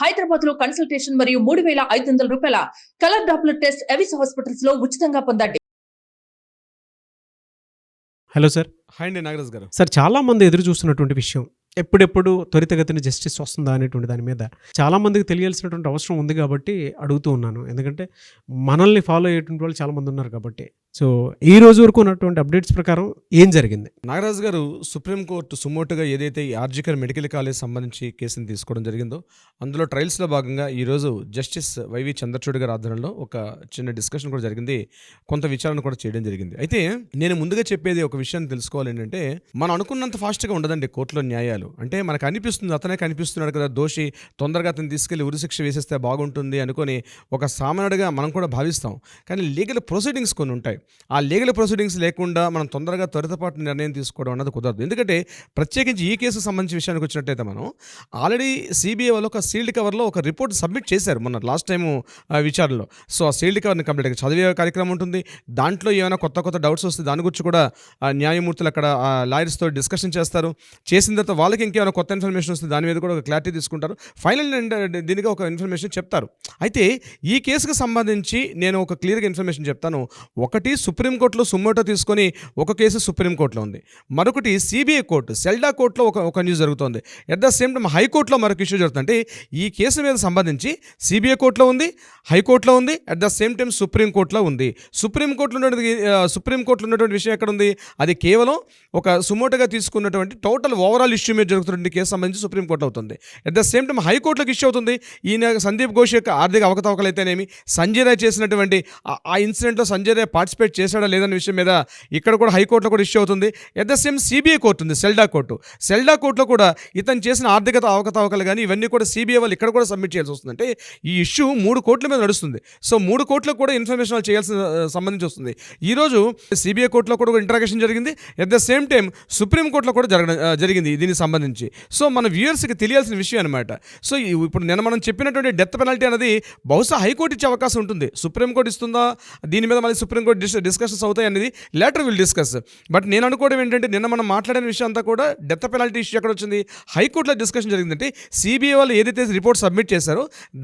హైదరాబాద్ లో కన్సల్టేషన్ మరియు 3,500 రూపాయల colour Doppler test Avis hospitals లో ఉచితంగా పొందండి. Hello sir. హాయ్ అండి నాగరాజ్ గారు. సార్, చాలా మంది ఎదురు చూస్తున్నటువంటి విషయం ఎప్పుడెప్పుడు త్వరితగతిన జస్టిస్ వస్తుందా అనేటువంటి దాని మీద చాలా మందికి తెలియాల్సినటువంటి అవసరం ఉంది కాబట్టి అడుగుతూ ఉన్నాను. ఎందుకంటే మనల్ని ఫాలో అయ్యేటువంటి వాళ్ళు చాలా మంది ఉన్నారు కాబట్టి. సో ఈ రోజు వరకు ఉన్నటువంటి అప్డేట్స్ ప్రకారం ఏం జరిగింది? నాగరాజ్ గారు, సుప్రీంకోర్టు సుమోటుగా ఏదైతే ఈ ఆర్జికర్ మెడికల్ కాలేజ్ సంబంధించి కేసుని తీసుకోవడం జరిగిందో అందులో ట్రయల్స్లో భాగంగా ఈరోజు జస్టిస్ వైవి చంద్రచూడ్ గారి ఆధ్వర్యంలో ఒక చిన్న డిస్కషన్ కూడా జరిగింది, కొంత విచారణ కూడా చేయడం జరిగింది. అయితే నేను ముందుగా చెప్పేది ఒక విషయాన్ని తెలుసుకోవాలి ఏంటంటే, మనం అనుకున్నంత ఫాస్ట్గా ఉండదండి కోర్టులో న్యాయాలు. అంటే మనకు అనిపిస్తుంది అతనే కనిపిస్తున్నాడు కదా దోషి, తొందరగా అతను తీసుకెళ్లి ఉరిశిక్ష వేసేస్తే బాగుంటుంది అనుకొని ఒక సామాన్యుడిగా మనం కూడా భావిస్తాం. కానీ లీగల్ ప్రొసీడింగ్స్ కొన్ని ఉంటాయి. ఆ లీగల్ ప్రొసీడింగ్స్ లేకుండా మనం తొందరగా త్వరితపాటు నిర్ణయం తీసుకోవడం అన్నది కుదరదు. ఎందుకంటే ప్రత్యేకించి ఈ కేసుకు సంబంధించిన విషయానికి వచ్చినట్టయితే మనం ఆల్రెడీ సిబిఐ వాళ్ళు ఒక సీల్డ్ కవర్లో ఒక రిపోర్ట్ సబ్మిట్ చేశారు మొన్న లాస్ట్ టైము విచారణలో. సో ఆ సీల్డ్ కవర్ని కంప్లీట్గా చదివే కార్యక్రమం ఉంటుంది. దాంట్లో ఏమైనా కొత్త డౌట్స్ వస్తే దాని గురించి కూడా న్యాయమూర్తులు అక్కడ లాయర్స్తో డిస్కషన్ చేస్తారు. చేసిన తర్వాత వాళ్ళకి ఇంకేమైనా కొత్త ఇన్ఫర్మేషన్ వస్తుంది, దాని మీద కూడా ఒక క్లారిటీ తీసుకుంటారు. ఫైనల్ దీనికి ఒక ఇన్ఫర్మేషన్ చెప్తారు. అయితే ఈ కేసుకు సంబంధించి నేను ఒక క్లియర్గా ఇన్ఫర్మేషన్ చెప్తాను. ఒకటి సుప్రీంకోర్టులో సుమోటో తీసుకొని ఒక కేసు సుప్రీంకోర్టులో ఉంది, మరొకటి సిబిఐ కోర్టు సెల్డా కోర్టులో ఒక న్యూస్ జరుగుతుంది. ఎట్ ద సేమ్ టైం హైకోర్టులో మరొక ఇష్యూ జరుగుతుంది. అంటే ఈ కేసు మీద సంబంధించి సిబిఐ కోర్టులో ఉంది, హైకోర్టులో ఉంది, అట్ ద సేమ్ టైం సుప్రీంకోర్టులో ఉంది. సుప్రీంకోర్టులో ఉన్నటువంటి విషయం ఎక్కడ ఉంది? అది కేవలం ఒక సుమోటోగా తీసుకున్నటువంటి టోటల్ ఓవరాల్ ఇష్యూ మీద జరుగుతున్న కేసు సంబంధించి సుప్రీంకోర్టు అవుతుంది. అట్ ద సేమ్ టైం హైకోర్టులోకి ఇష్యూ అవుతుంది. ఈయన సందీప్ ఘోష్ యొక్క ఆర్థిక అవకతవకలు అయితేనేమి, సంజయ్ రాయ్ చేసినటువంటి ఆ ఇన్సిడెంట్లో సంజయ్ రాయ్ పార్టిసిపేట్ చేశాడా లేదన్న విషయం మీద ఇక్కడ కూడా హైకోర్టులో కూడా ఇష్యూ అవుతుంది. At the same CBI court ఉంది, సెల్డా కోర్టులో కూడా ఇతను చేసిన ఆర్థిక అవకతవకలు కానీ ఇవన్నీ కూడా సిబిఐ వాళ్ళు ఇక్కడ కూడా సబ్మిట్ చేయాల్సి వస్తుంది. అంటే ఈ ఇష్యూ 3 కోర్టుల మీద నడుస్తుంది. సో 3 కోర్టులకు కూడా ఇన్ఫర్మేషన్ వాళ్ళు చేయాల్సిన సంబంధించి వస్తుంది. ఈరోజు సిబిఐ కోర్టులో కూడా ఒక ఇంటరాగేషన్ జరిగింది. ఎట్ ద సేమ్ టైం సుప్రీంకోర్టులో కూడా జరిగింది దీనికి సంబంధించి. సో మన వ్యూయర్స్కి తెలియాల్సిన విషయం అనమాట. సో ఇప్పుడు నేను మనం చెప్పినటువంటి డెత్ పెనాల్టీ అనేది బహుశా హైకోర్టు ఇచ్చే అవకాశం ఉంటుంది. సుప్రీంకోర్టు ఇస్తుందా, దీని మీద మళ్ళీ సుప్రీంకోర్టు డిస్కషన్స్ అవుతాయి అనేది లేటర్ విల్ డిస్కస్. బట్ నేను అనుకోవడం ఏంటంటే, నిన్న మనం మాట్లాడిన విషయం అంతా కూడా డెత్ పెనాల్టీ ఇష్యూ ఎక్కడ వచ్చింది? హైకోర్టులో డిస్కషన్ జరిగిందంటే సిబిఐ వాళ్ళు ఏదైతే రిపోర్ట్ సబ్మిట్ చేశారో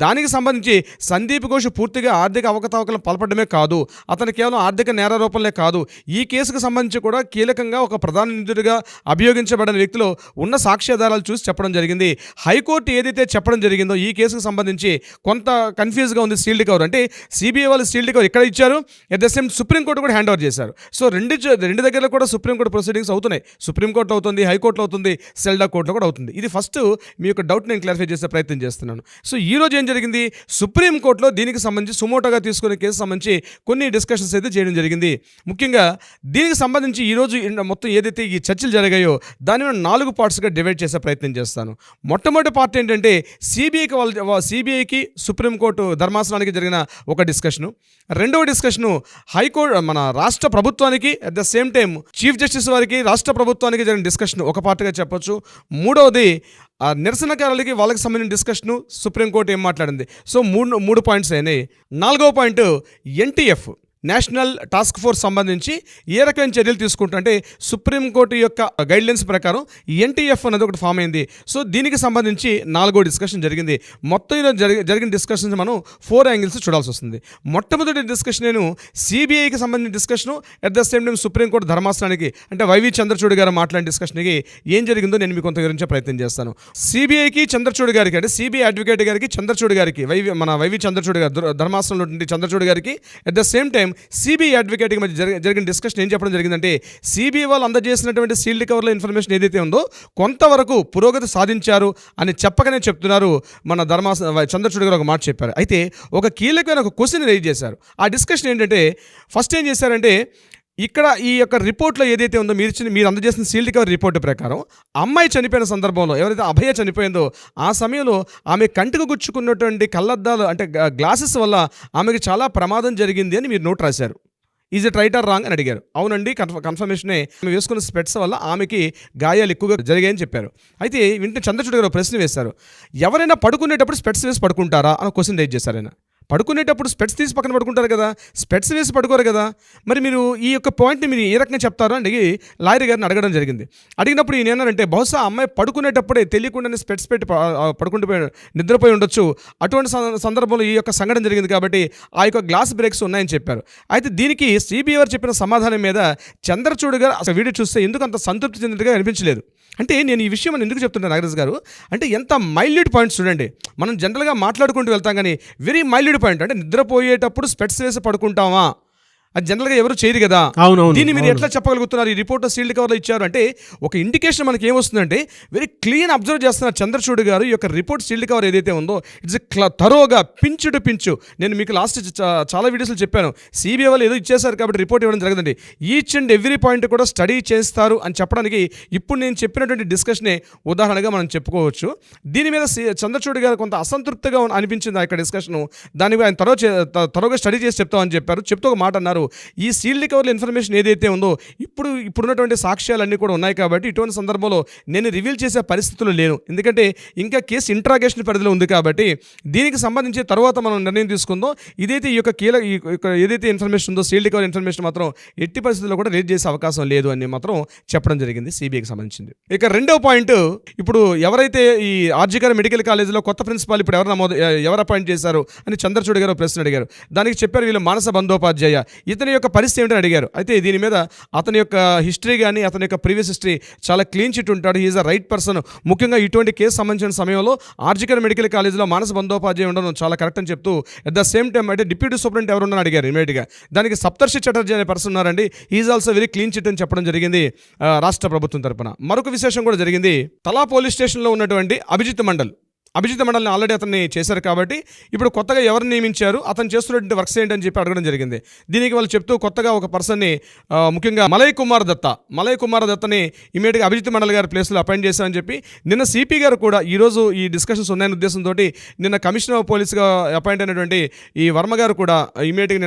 దానికి సంబంధించి సందీప్ ఘోష్ పూర్తిగా ఆర్థిక అవకతవకలు పాల్పడమే కాదు, అతను కేవలం ఆర్థిక నేరారోపణలే కాదు, ఈ కేసుకు సంబంధించి కూడా కీలకంగా ఒక ప్రధాన నిందితుడిగా అభియోగించబడిన వ్యక్తిలో ఉన్న సాక్ష్యాధారాలు చూసి చెప్పడం జరిగింది. హైకోర్టు ఏదైతే చెప్పడం జరిగిందో ఈ కేసుకు సంబంధించి కొంత కన్ఫ్యూజ్గా ఉంది. సీల్డ్ కవర్ అంటే సిబిఐ వాళ్ళు సీల్డ్ కవర్ ఎక్కడ ఇచ్చారు, ఎట్ ద సేమ్ సుప్రీంకోర్టు కూడా హ్యాండ్ ఓవర్ చేశారు. సో రెండు దగ్గరలో కూడా సుప్రీంకోర్టు ప్రొసీడింగ్స్ అవుతున్నాయి. సుప్రీంకోర్టులో అవుతుంది, హైకోర్టులో అవుతుంది, సెల్డా కోర్టులో కూడా అవుతుంది. ఇది ఫస్ట్ మీ యొక్క డౌట్ నేను క్లారిఫై చేసే ప్రయత్నం చేస్తున్నాను. సో ఈ రోజు ఏం జరిగింది? సుప్రీంకోర్టులో దీనికి సంబంధించి సుమోటోగా తీసుకునే కేసు సంబంధించి కొన్ని డిస్కషన్స్ అయితే చేయడం జరిగింది. ముఖ్యంగా దీనికి సంబంధించి ఈరోజు మొత్తం ఏదైతే ఈ చర్చలు జరిగాయో దాని మీద 4 పార్ట్స్గా డివైడ్ చేసే ప్రయత్నం చేస్తాను. మొట్టమొదటి పార్ట్ ఏంటంటే సిబిఐకి సుప్రీంకోర్టు ధర్మాసనానికి జరిగిన ఒక డిస్కషను. రెండవ డిస్కషను హైకోర్టు మన రాష్ట్ర ప్రభుత్వానికి at the same time chief justice వారికి రాష్ట్ర ప్రభుత్వానికి జరిగిన డిస్కషన్ ఒక పార్ట్గా చెప్పొచ్చు. మూడవది నిరసనకారులకి వాళ్ళకి సంబంధించిన డిస్కషను, సుప్రీంకోర్టు ఏం మాట్లాడింది. సో మూడు పాయింట్స్ అయినాయి. 4వ point NTF national task force సంబంధించి ఏ రకమైన చర్యలు తీసుకుంటుంటే సుప్రీంకోర్టు యొక్క గైడ్లైన్స్ ప్రకారం ఎన్టీఎఫ్ అనేది ఒకటి ఫామ్ అయింది. సో దీనికి సంబంధించి 4వ డిస్కషన్ జరిగింది. మొత్తం జరిగిన డిస్కషన్స్ మనం 4 యాంగిల్స్ చూడాల్సి వస్తుంది. మొట్టమొదటి డిస్కషన్ నేను సిబిఐకి సంబంధించిన discussion, at the same time supreme court ధర్మాసనానికి అంటే వైవి చంద్రచూడ్ గారు మాట్లాడిన డిస్కషన్కి ఏం జరిగిందో నేను మీకు కొంత వివరించే ప్రయత్నం చేస్తాను. సిబిఐకి చంద్రచూడ్ గారికి అంటే సిబిఐ అడ్వకేట్ గారికి చంద్రచూడ్ గారికి వైవి చంద్రచూడ్ గారు ధర్మాసనంలో చంద్రచూడ్ గారికి at the same time CBI అడ్వకేట్కి మధ్య జరిగిన డిస్కషన్ ఏం చెప్పడం జరిగిందంటే, సిబిఐ వాళ్ళు అందజేసినటువంటి సీల్డ్ కవర్లో ఇన్ఫర్మేషన్ ఏదైతే ఉందో కొంతవరకు పురోగతి సాధించారు అని చెప్పకనే చెప్తున్నారు. మన చంద్రచూడ్ గారు ఒక మాట చెప్పారు. అయితే ఒక కీలకమైన ఒక క్వశ్చన్ రైజ్ చేశారు. ఆ డిస్కషన్ ఏంటంటే, ఫస్ట్ ఏం చేశారంటే, ఇక్కడ ఈ యొక్క రిపోర్ట్లో ఏదైతే ఉందో మీరు అందజేసిన సీల్డ్ కవర్ రిపోర్టు ప్రకారం అమ్మాయి చనిపోయిన సందర్భంలో ఎవరైతే అభయ చనిపోయిందో ఆ సమయంలో ఆమె కంటికి గుచ్చుకున్నటువంటి కళ్ళద్దాలు అంటే గ్లాసెస్ వల్ల ఆమెకి చాలా ప్రమాదం జరిగింది అని మీరు నోట్ రాశారు. Is it right are wrong అని అడిగారు. అవునండి, కన్ఫర్మేషనే, ఆమె వేసుకున్న స్పెట్స్ వల్ల ఆమెకి గాయాలు ఎక్కువగా జరిగాయని చెప్పారు. అయితే వెంటనే చంద్రచూడ్ గారు ప్రశ్న వేశారు, ఎవరైనా పడుకునేటప్పుడు స్పెట్స్ వేసి పడుకుంటారా అని క్వశ్చన్ రైజ్ చేశారు ఆయన. పడుకునేటప్పుడు స్పెట్స్ తీసి పక్కన పడుకుంటారు కదా, స్పెట్స్ వేసి పడుకోరు కదా. మరి మీరు ఈ యొక్క పాయింట్ని మీరు ఏ రకంగా చెప్తారో అని లాయర్ గారిని అడగడం జరిగింది. అడిగినప్పుడు ఈయన ఏమన్నారంటే బహుశా అమ్మాయి పడుకునేటప్పుడే తెలియకుండానే స్పెట్స్ పెట్టి పడుకుంటూ నిద్రపోయి ఉండొచ్చు, అటువంటి సందర్భంలో ఈ యొక్క సంఘటన జరిగింది కాబట్టి ఆ యొక్క గ్లాస్ బ్రేక్స్ ఉన్నాయని చెప్పారు. అయితే దీనికి సిబిఐ వారు చెప్పిన సమాధానం మీద చంద్రచూడ్ గారు అసలు వీడియో చూస్తే ఎందుకు అంత సంతృప్తి చెందినట్టుగా అనిపించలేదు. అంటే నేను ఈ విషయం ఎందుకు చెప్తున్నాను నాగరాజ్ గారు అంటే ఎంత మైల్యూట్ పాయింట్స్ చూడండి. మనం జనరల్గా మాట్లాడుకుంటూ వెళ్తాం కానీ వెరీ మైల్యూట్ పాయింట్. అంటే నిద్రపోయేటప్పుడు స్పెట్స్ వేసి పడుకుంటామా, అది జనరల్గా ఎవరు చేయరు కదా. దీన్ని మీరు ఎట్లా చెప్పగలుగుతున్నారు? ఈ రిపోర్ట్ సీల్డ్ కవర్లో ఇచ్చారు అంటే ఒక ఇండికేషన్ మనకి ఏమొస్తుందంటే వెరీ క్లీన్ అబ్జర్వ్ చేస్తున్నారు చంద్రచూడ్ గారు. ఈ యొక్క రిపోర్ట్ సీల్డ్ కవర్ ఏదైతే ఉందో ఇట్స్ థరోగా పించు టు పించు. నేను మీకు లాస్ట్ చాలా వీడియోస్లో చెప్పాను, సిబిఐ వాళ్ళు ఏదో ఇచ్చేసారు కాబట్టి రిపోర్ట్ ఇవ్వడం జరగదండి. ఈచ్ అండ్ ఎవ్రీ పాయింట్ కూడా స్టడీ చేస్తారు అని చెప్పడానికి ఇప్పుడు నేను చెప్పినటువంటి డిస్కషనే ఉదాహరణగా మనం చెప్పుకోవచ్చు. దీని మీద చంద్రచూడ్ గారు కొంత అసంతృప్తిగా అనిపించింది ఆ యొక్క డిస్కషను. దాని ఆయన త్వరగా స్టడీ చేసి చెప్తామని చెప్పారు. చెప్తూ ఒక మాట అన్నారు, ఈ సీల్డ్ కవర్ల ఇన్ఫర్మేషన్ ఏదైతే ఉందో ఇప్పుడున్నటువంటి సాక్ష్యాలన్నీ కూడా ఉన్నాయి కాబట్టి ఇటువంటి సందర్భంలో నేను రివీల్ చేసే పరిస్థితులు లేను, ఎందుకంటే ఇంకా కేసు ఇంట్రాగేషన్ పరిధిలో ఉంది కాబట్టి దీనికి సంబంధించి తర్వాత మనం నిర్ణయం తీసుకుందాం. ఇదైతే ఈ యొక్క ఏదైతే ఇన్ఫర్మేషన్ ఉందో సీల్డ్ కవర్ ఇన్ఫర్మేషన్ మాత్రం ఎట్టి పరిస్థితుల్లో కూడా రిలీజ్ చేసే అవకాశం లేదు అని మాత్రం చెప్పడం జరిగింది సిబిఐకి సంబంధించింది. ఇక రెండవ పాయింట్, ఇప్పుడు ఎవరైతే ఈ ఆర్జికర్ మెడికల్ కాలేజీలో కొత్త ప్రిన్సిపాల్ ఇప్పుడు ఎవరు అపాయింట్ చేశారు అని చంద్రచూడ్ గారు ప్రశ్న అడిగారు. దానికి చెప్పారు వీళ్ళు మానస బందోపాధ్యాయ. ఇతని యొక్క పరిస్థితి ఏమిటని అడిగారు. అయితే దీని మీద అతని యొక్క హిస్టరీ కానీ అతని యొక్క ప్రీవియస్ హిస్టరీ చాలా క్లీన్ చిట్ ఉంటాడు, హీఈస్ అ రైట్ పర్సన్. ముఖ్యంగా ఇటువంటి కేసు సంబంధించిన సమయంలో ఆర్జికర్ మెడికల్ కాలేజీలో మానస బందోపాధ్యాయ ఉండడం చాలా కరెక్ట్ అని చెప్తూ అట్ ద సేమ్ టైం అయితే డిప్యూటీ సూపరింటెండెంట్ ఎవరు ఉన్నారని అడిగారు ఇమీడియట్గా. దానికి సప్తర్షి చటర్జీ అనే పర్సన్ ఉన్నారండి, he's also very clean chit అని చెప్పడం జరిగింది రాష్ట్ర ప్రభుత్వం తరపున. మరొక విశేషం కూడా జరిగింది, తలా పోలీస్ స్టేషన్లో ఉన్నటువంటి అభిజిత్ మండల్ని ఆల్రెడీ అతన్ని చేశారు కాబట్టి ఇప్పుడు కొత్తగా ఎవరు నియమించారు, అతను చేస్తున్నటువంటి వర్క్స్ ఏంటని చెప్పి అడగడం జరిగింది. దీనికి వాళ్ళు చెప్తూ కొత్తగా ఒక పర్సన్ని ముఖ్యంగా మలయ్ కుమార్ దత్తని ఇమీడియట్గా అభిజిత్ మండల్ గారి ప్లేస్లో అపాయింట్ చేశారని చెప్పి నిన్న సిపి గారు కూడా ఈరోజు ఈ డిస్కషన్స్ ఉన్నాయన్న ఉద్దేశంతో నిన్న కమిషనర్ ఆఫ్ పోలీస్గా అపాయింట్ అయినటువంటి ఈ వర్మ గారు కూడా ఇమీడియట్గా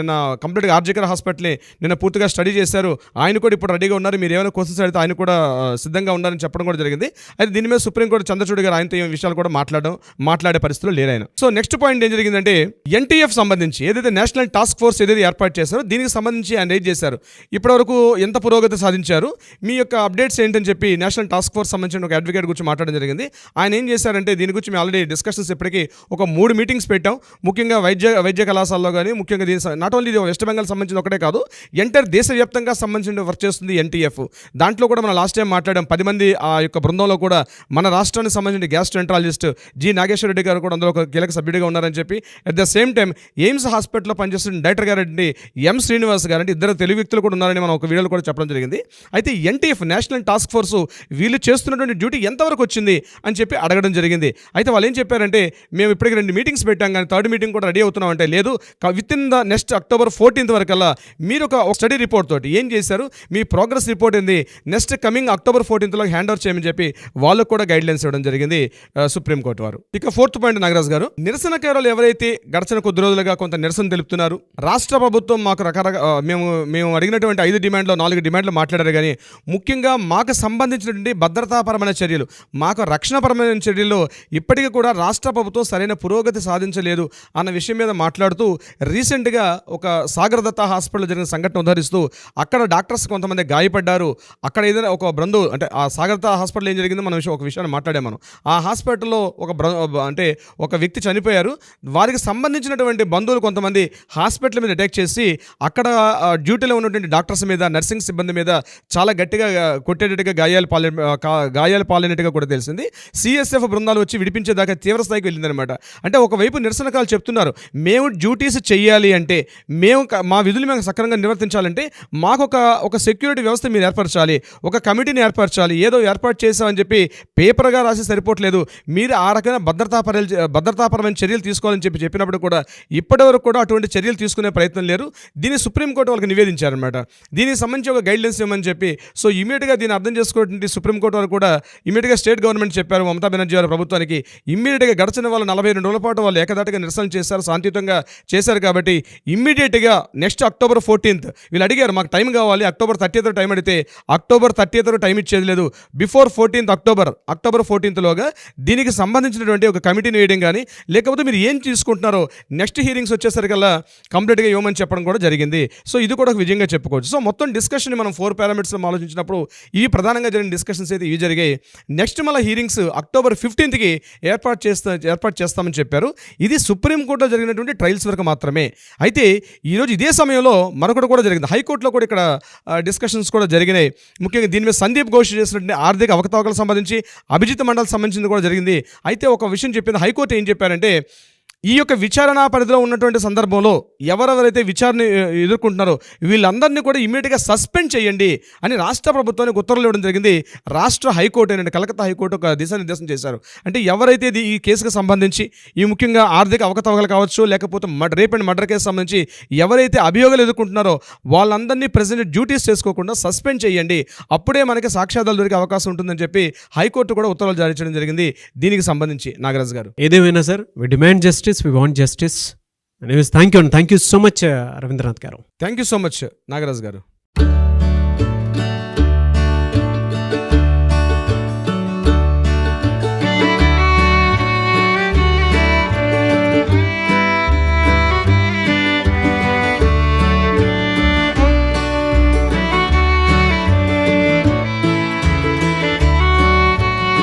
నిన్న కంప్లీట్గా ఆర్జికర్ హాస్పిటల్ని నిన్న పూర్తిగా స్టడీ చేశారు. ఆయన కూడా ఇప్పుడు రెడీగా ఉన్నారు, మీరు ఏమైనా క్వశ్చన్స్ అడిగితే ఆయన కూడా సిద్ధంగా ఉన్నారని చెప్పడం కూడా జరిగింది. అయితే దీని మీద సుప్రీంకోర్టు చంద్రచూడ్ గారు ఆయనతో ఈ విషయాలు కూడా మాట్లాడే పరిస్థితులు లేరాయన. సో నెక్స్ట్ పాయింట్ ఏం జరిగిందంటే ఎన్టీఎఫ్ సంబంధించి ఏదైతే నేషనల్ టాస్క్ ఫోర్స్ ఏదైతే ఏర్పాటు చేశారో దీనికి సంబంధించి ఆయన రేజ్ చేశారు. ఇప్పటివరకు ఎంత పురోగతి సాధించారు, మీ యొక్క అప్డేట్స్ ఏంటని చెప్పి నేషనల్ టాస్క్ ఫోర్స్ సంబంధించిన ఒక అడ్వకేట్ గురించి మాట్లాడడం జరిగింది. ఆయన ఏం చేశారంటే దీని గురించి మేము ఆల్రెడీ డిస్కషన్స్ ఇప్పటికీ ఒక 3 మీటింగ్స్ పెట్టాం. ముఖ్యంగా వైద్య కళాశాలలో కానీ ముఖ్యంగా దీని నాట్ ఓన్లీ వెస్ట్ బెంగాల్ సంబంధించిన ఒకటే కాదు, ఎంటైర్ దేశవ్యాప్తంగా సంబంధించిన వర్క్ చేస్తుంది ఎన్టీఎఫ్. దాంట్లో కూడా మనం లాస్ట్ టైం మాట్లాడాం, 10 మంది ఆ యొక్క బృందంలో కూడా మన రాష్ట్రానికి సంబంధించిన గ్యాస్ట్రోఎంట్రాలజిస్ట్ జి నాగేశ్వర రెడ్డి గారు కూడా అందులో ఒక కీలక సభ్యుడిగా ఉన్నారని చెప్పి at the same time AIIMS హాస్పిటల్లో పనిచేస్తున్న డైరెక్టర్ గారండి ఎం శ్రీనివాస్ గారంటే ఇద్దరు తెలుగు వ్యక్తులు కూడా ఉన్నారని మనం ఒక వీడియోలో కూడా చెప్పడం జరిగింది. అయితే ఎన్టీఎఫ్ నేషనల్ టాస్క్ ఫోర్స్ వీళ్ళు చేస్తున్నటువంటి డ్యూటీ ఎంతవరకు వచ్చింది అని చెప్పి అడగడం జరిగింది. అయితే వాళ్ళు ఏం చెప్పారంటే మేము ఇప్పటికి 2 మీటింగ్స్ పెట్టాం కానీ 3rd మీటింగ్ కూడా రెడీ అవుతున్నాం అంటే లేదు, with in the next October 14th వరకల్లా మీరు ఒక స్టడీ రిపోర్ట్ తోటి ఏం చేశారు, మీ ప్రోగ్రెస్ రిపోర్ట్ ఏంది, next coming October 14th hand over చేయమని చెప్పి వాళ్ళకు కూడా గైడ్లైన్స్ ఇవ్వడం జరిగింది సుప్రీంకోర్టు వారు. ఇక 4th పాయింట్ నాగరాజ్ గారు, నిరసనకారులు ఎవరైతే గడిచిన కొద్ది రోజులుగా కొంత నిరసన తెలుపుతున్నారు, రాష్ట్ర ప్రభుత్వం మాకు మేము అడిగినటువంటి 5 డిమాండ్లో 4 డిమాండ్లు మాట్లాడారు కానీ ముఖ్యంగా మాకు సంబంధించినటువంటి భద్రతాపరమైన చర్యలు, మాకు రక్షణపరమైన చర్యల్లో ఇప్పటికీ కూడా రాష్ట్ర ప్రభుత్వం సరైన పురోగతి సాధించలేదు అన్న విషయం మీద మాట్లాడుతూ రీసెంట్గా ఒక సాగర్ దత్తా హాస్పిటల్లో జరిగిన సంఘటన ఉదహరిస్తూ అక్కడ డాక్టర్స్ కొంతమంది గాయపడ్డారు, అక్కడ ఏదైనా ఒక అంటే ఆ సాగర్ దత్తా హాస్పిటల్ ఏం జరిగిందో మనం ఒక విషయాన్ని మాట్లాడాం. మనం ఆ హాస్పిటల్లో ఒక వ్యక్తి చనిపోయారు, వారికి సంబంధించినటువంటి బంధువులు కొంతమంది హాస్పిటల్ మీద అటాక్ చేసి అక్కడ డ్యూటీలో ఉన్నటువంటి డాక్టర్స్ మీద నర్సింగ్ సిబ్బంది మీద చాలా గట్టిగా కొట్టేటట్టుగా గాయాలు పాలైనట్టుగా కూడా తెలిసింది. సిఎస్ఎఫ్ బృందాలు వచ్చి విడిపించేదాకా తీవ్ర స్థాయికి వెళ్ళిందనమాట. అంటే ఒకవైపు నిరసనకారులు చెప్తున్నారు మేము డ్యూటీస్ చేయాలి అంటే, మా విధులు మేము సక్రమంగా నిర్వర్తించాలంటే మాకు ఒక సెక్యూరిటీ వ్యవస్థ మీరు ఏర్పరచాలి, ఒక కమిటీని ఏర్పరచాలి, ఏదో ఏర్పాటు చేసామని చెప్పి పేపర్గా రాసి సరిపోవట్లేదు, మీరు ఆ రకమైన భద్రతాపరమైన చర్యలు తీసుకోవాలని చెప్పినప్పుడు కూడా ఇప్పటివరకు కూడా అటువంటి చర్యలు తీసుకునే ప్రయత్నం లేరు. దీన్ని సుప్రీంకోర్టు వాళ్ళకి నివేదించారనమాట. దీనికి సంబంధించి ఒక గైడ్లైన్స్ ఇవ్వమని చెప్పి సో ఇమీడియట్గా దీన్ని అర్థం చేసుకోవడానికి సుప్రీంకోర్టు వారు కూడా ఇమీడియట్గా స్టేట్ గవర్నమెంట్ చెప్పారు మమతా బెనర్జీ వారి ప్రభుత్వానికి. ఇమ్మీడియట్గా గడిచిన వాళ్ళు 42 రోజుల పాటు వాళ్ళు ఏకదాటిగా నిరసన చేశారు, శాంతియుతంగా చేశారు కాబట్టి ఇమ్మీడియట్గా నెక్స్ట్ October 14th వీళ్ళు అడిగారు మాకు టైం కావాలి, October 30th టైం అడిగితే October 30th టైం ఇచ్చేది లేదు, బిఫోర్ 14th October 14th దీనికి దీనికి సంబంధించినటువంటి ఒక కమిటీని వేయడం కానీ లేకపోతే మీరు ఏం తీసుకుంటున్నారో నెక్స్ట్ హీరింగ్స్ వచ్చేసరికల్లా కంప్లీట్గా ఇవ్వమని చెప్పడం కూడా జరిగింది. సో ఇది కూడా ఒక విజయంగా చెప్పుకోవచ్చు. సో మొత్తం డిస్కషన్ మనం 4 పారామీటర్స్లో ఆలోచించినప్పుడు ఇవి ప్రధానంగా జరిగిన డిస్కషన్స్ అయితే ఇవి జరిగాయి. నెక్స్ట్ మళ్ళీ హీరింగ్స్ అక్టోబర్ 15కి ఏర్పాటు చేస్తామని చెప్పారు. ఇది సుప్రీంకోర్టులో జరిగినటువంటి ట్రయల్స్ వరకు మాత్రమే. అయితే ఈరోజు ఇదే సమయంలో మరొకటి కూడా జరిగింది. హైకోర్టులో కూడా ఇక్కడ డిస్కషన్స్ కూడా జరిగినాయి. ముఖ్యంగా దీని మీద సందీప్ ఘోష్ చేసినటువంటి ఆర్థిక అవకతవకలకు సంబంధించి అభిజిత్ మండల్ సంబంధించింది కూడా జరిగింది. అయితే ఒక విషయం చెప్పింది హైకోర్టు ఏం చెప్పారంటే ఈ యొక్క విచారణ పరిధిలో ఉన్నటువంటి సందర్భంలో ఎవరెవరైతే విచారణ ఎదుర్కొంటున్నారో వీళ్ళందరినీ కూడా ఇమీడియట్గా సస్పెండ్ చేయండి అని రాష్ట్ర ప్రభుత్వానికి ఉత్తర్వులు ఇవ్వడం జరిగింది. రాష్ట్ర హైకోర్టు అయిన కలకత్తా హైకోర్టు ఒక దిశానిర్దేశం చేశారు. అంటే ఎవరైతే ఈ కేసుకు సంబంధించి ఈ ముఖ్యంగా ఆర్థిక అవకతవకలు కావచ్చు లేకపోతే రేప్ అండ్ మర్డర్ కేసు సంబంధించి ఎవరైతే అభియోగాలు ఎదుర్కొంటున్నారో వాళ్ళందరినీ ప్రెసిడెంట్ డ్యూటీస్ చేసుకోకుండా సస్పెండ్ చేయండి, అప్పుడే మనకి సాక్ష్యాధారాలు దొరికే అవకాశం ఉంటుందని చెప్పి హైకోర్టు కూడా ఉత్తర్వులు జారీ చేయడం జరిగింది. దీనికి సంబంధించి నాగరాజు గారు ఏదేమైనా sir we demand justice, we want justice. Anyways, thank you so much, Ravindranath garu. Thank you so much Nagaraju గారు.